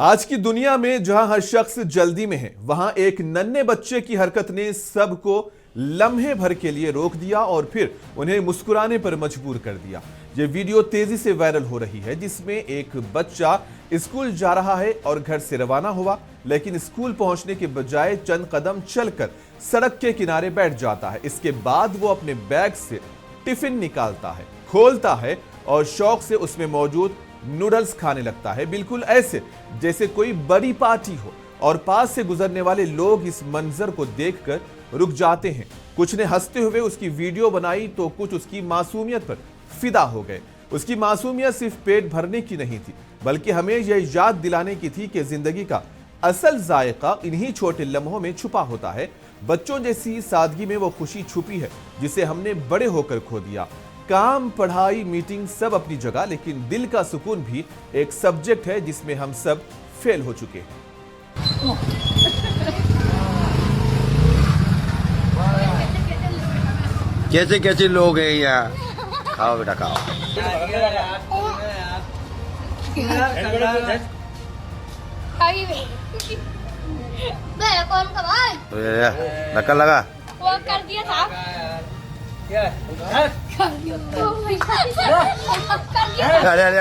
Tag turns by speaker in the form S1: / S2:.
S1: आज की दुनिया में जहां हर शख्स जल्दी में है, वहां एक नन्हे बच्चे की हरकत ने सबको लम्हे भर के लिए रोक दिया और फिर उन्हें मुस्कुराने पर मजबूर कर दिया। ये वीडियो तेजी से वायरल हो रही है, जिसमें एक बच्चा स्कूल जा रहा है और घर से रवाना हुआ, लेकिन स्कूल पहुंचने के बजाय चंद कदम चलकर सड़क के किनारे बैठ जाता है। इसके बाद वो अपने बैग से टिफिन निकालता है, खोलता है और शौक से उसमें मौजूद नूडल्स खाने लगता है, बिल्कुल ऐसे जैसे कोई बड़ी पार्टी हो। और पास से गुजरने वाले लोग इस मंजर को देखकर रुक जाते हैं। कुछ ने हंसते हुए उसकी वीडियो बनाई तो कुछ उसकी मासूमियत पर फिदा हो गए। उसकी मासूमियत सिर्फ पेट भरने की नहीं थी, बल्कि हमें यह याद दिलाने की थी कि जिंदगी का असल जायका इन्हीं छोटे लम्हों में छुपा होता है। बच्चों जैसी सादगी में वो खुशी छुपी है जिसे हमने बड़े होकर खो दिया। काम, पढ़ाई, मीटिंग सब अपनी जगह, लेकिन दिल का सुकून भी एक सब्जेक्ट है जिसमें हम सब फेल हो चुके हैं।
S2: कैसे कैसे लोग हैं यहाँ। खाओ बेटा खाओ।
S3: कौन का भाई?
S2: धक्का लगा।
S3: वो कर दिया था।
S2: अरे अरे